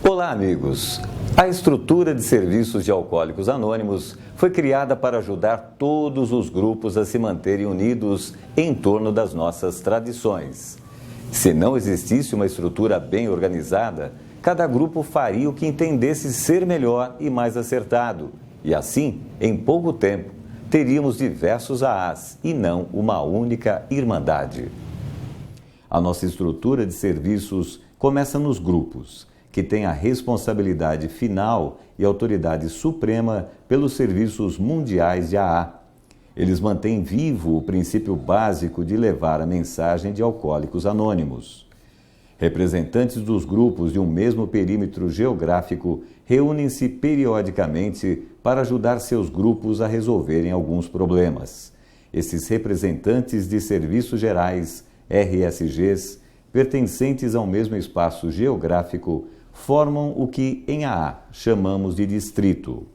Olá, amigos! A estrutura de serviços de Alcoólicos Anônimos foi criada para ajudar todos os grupos a se manterem unidos em torno das nossas tradições. Se não existisse uma estrutura bem organizada, cada grupo faria o que entendesse ser melhor e mais acertado, e assim, em pouco tempo, teríamos diversos AAs e não uma única irmandade. A nossa estrutura de serviços começa nos grupos, que têm a responsabilidade final e autoridade suprema pelos serviços mundiais de AA. Eles mantêm vivo o princípio básico de levar a mensagem de Alcoólicos Anônimos. Representantes dos grupos de um mesmo perímetro geográfico reúnem-se periodicamente para ajudar seus grupos a resolverem alguns problemas. Esses representantes de serviços gerais, RSGs, pertencentes ao mesmo espaço geográfico, formam o que em AA chamamos de distrito.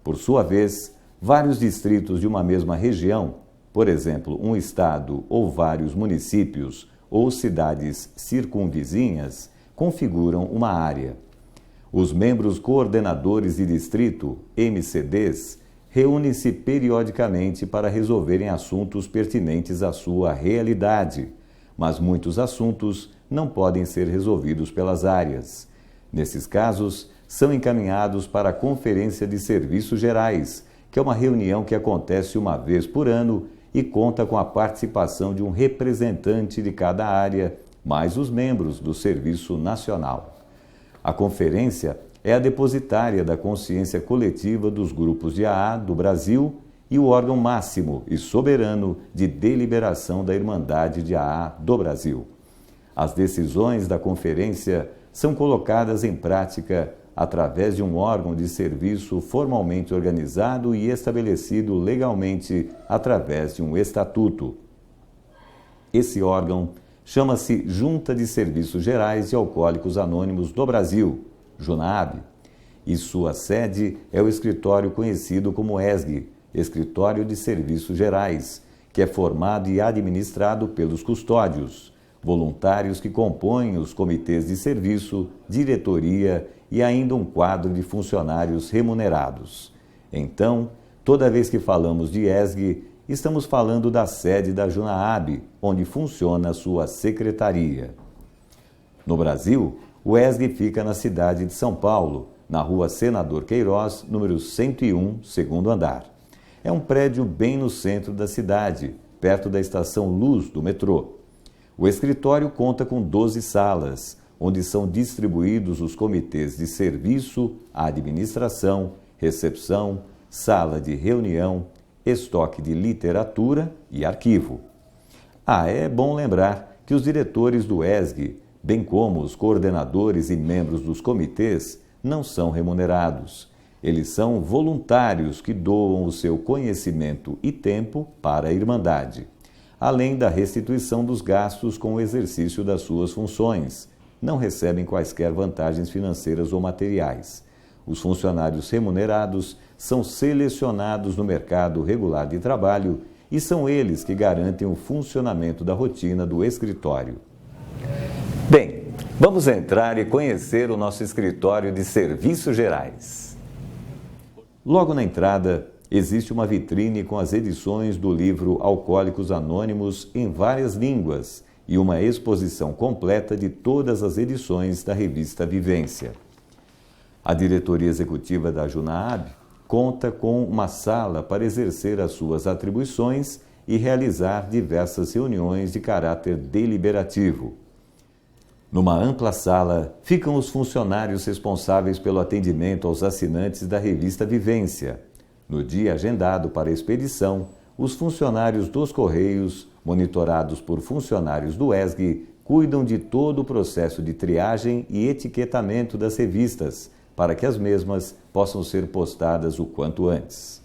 Por sua vez, vários distritos de uma mesma região, por exemplo, um estado ou vários municípios ou cidades circunvizinhas, configuram uma área. Os membros coordenadores de distrito, MCDs, reúnem-se periodicamente para resolverem assuntos pertinentes à sua realidade, mas muitos assuntos não podem ser resolvidos pelas áreas. Nesses casos, são encaminhados para a Conferência de Serviços Gerais, que é uma reunião que acontece uma vez por ano e conta com a participação de um representante de cada área, mais os membros do Serviço Nacional. A conferência é a depositária da consciência coletiva dos grupos de AA do Brasil e o órgão máximo e soberano de deliberação da Irmandade de AA do Brasil. As decisões da conferência são colocadas em prática através de um órgão de serviço formalmente organizado e estabelecido legalmente através de um estatuto. Esse órgão chama-se Junta de Serviços Gerais de Alcoólicos Anônimos do Brasil, JUNAAB, e sua sede é o escritório conhecido como ESG, Escritório de Serviços Gerais, que é formado e administrado pelos custódios, voluntários que compõem os comitês de serviço, diretoria e ainda um quadro de funcionários remunerados. Então, toda vez que falamos de ESG, estamos falando da sede da JUNAAB, onde funciona a sua secretaria. No Brasil, o ESG fica na cidade de São Paulo, na rua Senador Queiroz, número 101, segundo andar. É um prédio bem no centro da cidade, perto da estação Luz do metrô. O escritório conta com 12 salas, onde são distribuídos os comitês de serviço, administração, recepção, sala de reunião, estoque de literatura e arquivo. É bom lembrar que os diretores do ESG, bem como os coordenadores e membros dos comitês, não são remunerados. Eles são voluntários que doam o seu conhecimento e tempo para a Irmandade, além da restituição dos gastos com o exercício das suas funções. Não recebem quaisquer vantagens financeiras ou materiais. Os funcionários remunerados são selecionados no mercado regular de trabalho e são eles que garantem o funcionamento da rotina do escritório. Bem, vamos entrar e conhecer o nosso escritório de serviços gerais. Logo na entrada, existe uma vitrine com as edições do livro Alcoólicos Anônimos em várias línguas e uma exposição completa de todas as edições da revista Vivência. A diretoria executiva da JUNAAB conta com uma sala para exercer as suas atribuições e realizar diversas reuniões de caráter deliberativo. Numa ampla sala, ficam os funcionários responsáveis pelo atendimento aos assinantes da revista Vivência. No dia agendado para a expedição, os funcionários dos Correios, monitorados por funcionários do ESG, cuidam de todo o processo de triagem e etiquetamento das revistas, para que as mesmas possam ser postadas o quanto antes.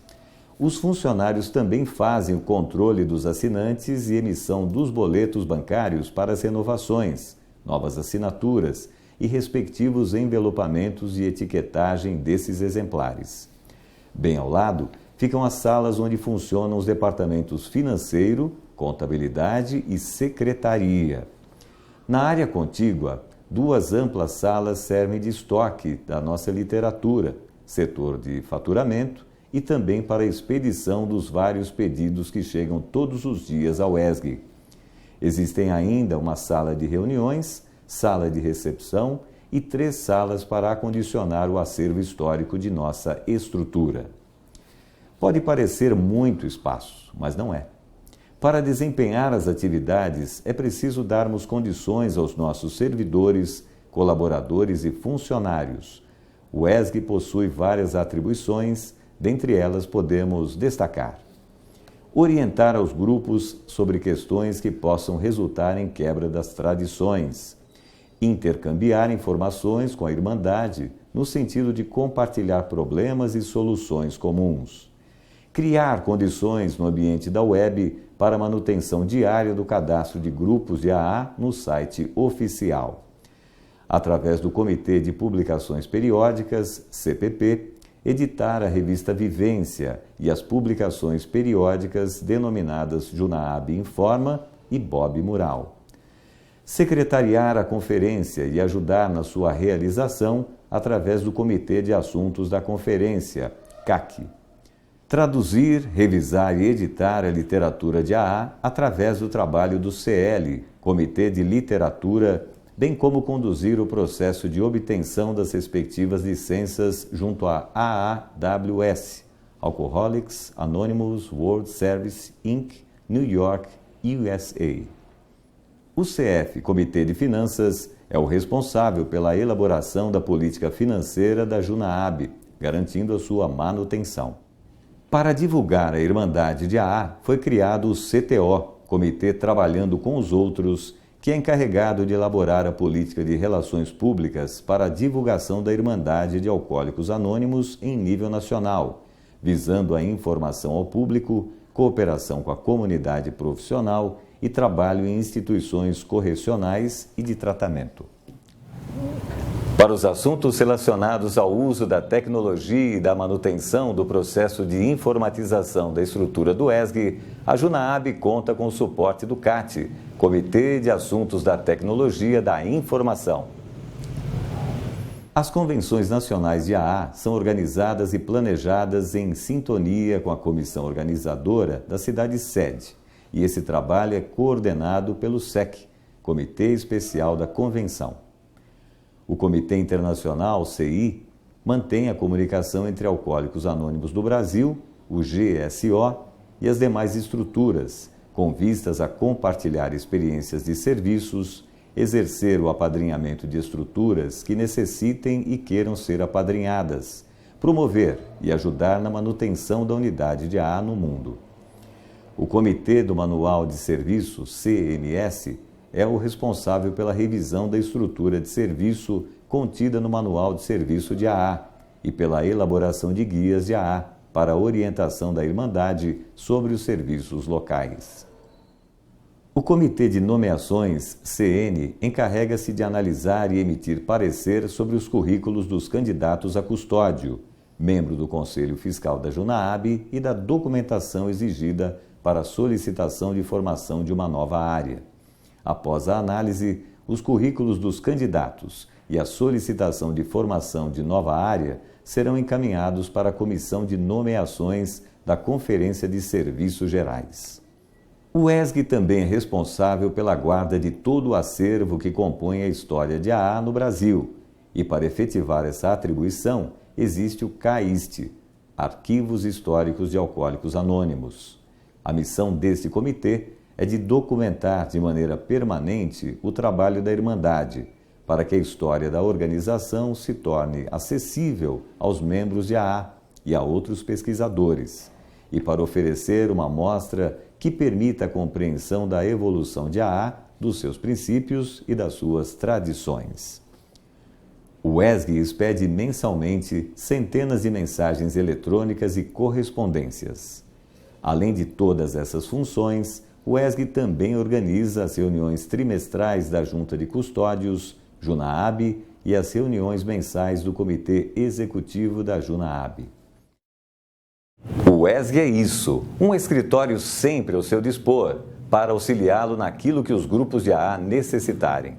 Os funcionários também fazem o controle dos assinantes e emissão dos boletos bancários para as renovações, novas assinaturas e respectivos envelopamentos e etiquetagem desses exemplares. Bem ao lado, ficam as salas onde funcionam os departamentos financeiro, contabilidade e secretaria. Na área contígua, 2 amplas salas servem de estoque da nossa literatura, setor de faturamento e também para a expedição dos vários pedidos que chegam todos os dias ao ESG. Existem ainda uma sala de reuniões, sala de recepção e 3 salas para acondicionar o acervo histórico de nossa estrutura. Pode parecer muito espaço, mas não é. Para desempenhar as atividades, é preciso darmos condições aos nossos servidores, colaboradores e funcionários. O ESG possui várias atribuições, dentre elas podemos destacar: orientar aos grupos sobre questões que possam resultar em quebra das tradições, intercambiar informações com a Irmandade no sentido de compartilhar problemas e soluções comuns, criar condições no ambiente da web para a manutenção diária do cadastro de grupos de AA no site oficial. Através do Comitê de Publicações Periódicas, CPP, editar a revista Vivência e as publicações periódicas denominadas Junaab Informa e Bob Mural. Secretariar a conferência e ajudar na sua realização através do Comitê de Assuntos da Conferência, CAC. Traduzir, revisar e editar a literatura de AA através do trabalho do CL, Comitê de Literatura, bem como conduzir o processo de obtenção das respectivas licenças junto à AAWS, Alcoholics Anonymous World Service, Inc., New York, USA. O CF, Comitê de Finanças, é o responsável pela elaboração da política financeira da Junaab, garantindo a sua manutenção. Para divulgar a Irmandade de AA, foi criado o CTO, Comitê Trabalhando com os Outros, que é encarregado de elaborar a política de relações públicas para a divulgação da Irmandade de Alcoólicos Anônimos em nível nacional, visando a informação ao público, cooperação com a comunidade profissional e trabalho em instituições correcionais e de tratamento. Para os assuntos relacionados ao uso da tecnologia e da manutenção do processo de informatização da estrutura do ESG, a Junaab conta com o suporte do CAT, Comitê de Assuntos da Tecnologia da Informação. As convenções nacionais de AA são organizadas e planejadas em sintonia com a comissão organizadora da cidade-sede, e esse trabalho é coordenado pelo SEC, Comitê Especial da Convenção. O Comitê Internacional, CI, mantém a comunicação entre Alcoólicos Anônimos do Brasil, o GSO, e as demais estruturas, com vistas a compartilhar experiências de serviços, exercer o apadrinhamento de estruturas que necessitem e queiram ser apadrinhadas, promover e ajudar na manutenção da unidade de AA no mundo. O Comitê do Manual de Serviço, CMS, é o responsável pela revisão da estrutura de serviço contida no Manual de Serviço de AA e pela elaboração de guias de AA para a orientação da Irmandade sobre os serviços locais. O Comitê de Nomeações, CN, encarrega-se de analisar e emitir parecer sobre os currículos dos candidatos a custódio, membro do Conselho Fiscal da Junaab e da documentação exigida para a solicitação de formação de uma nova área. Após a análise, os currículos dos candidatos e a solicitação de formação de nova área serão encaminhados para a Comissão de Nomeações da Conferência de Serviços Gerais. O ESG também é responsável pela guarda de todo o acervo que compõe a história de AA no Brasil, e para efetivar essa atribuição existe o CAIST, Arquivos Históricos de Alcoólicos Anônimos. A missão deste comitê é de documentar de maneira permanente o trabalho da Irmandade, para que a história da organização se torne acessível aos membros de AA e a outros pesquisadores, e para oferecer uma amostra que permita a compreensão da evolução de AA, dos seus princípios e das suas tradições. O ESG expede mensalmente centenas de mensagens eletrônicas e correspondências. Além de todas essas funções, o ESG também organiza as reuniões trimestrais da Junta de Custódios, Junaab, e as reuniões mensais do Comitê Executivo da Junaab. O ESG é isso, um escritório sempre ao seu dispor, para auxiliá-lo naquilo que os grupos de AA necessitarem.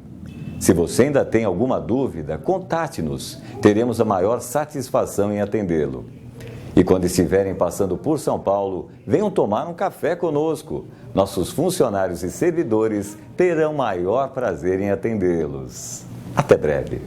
Se você ainda tem alguma dúvida, contate-nos. Teremos a maior satisfação em atendê-lo. E quando estiverem passando por São Paulo, venham tomar um café conosco. Nossos funcionários e servidores terão maior prazer em atendê-los. Até breve.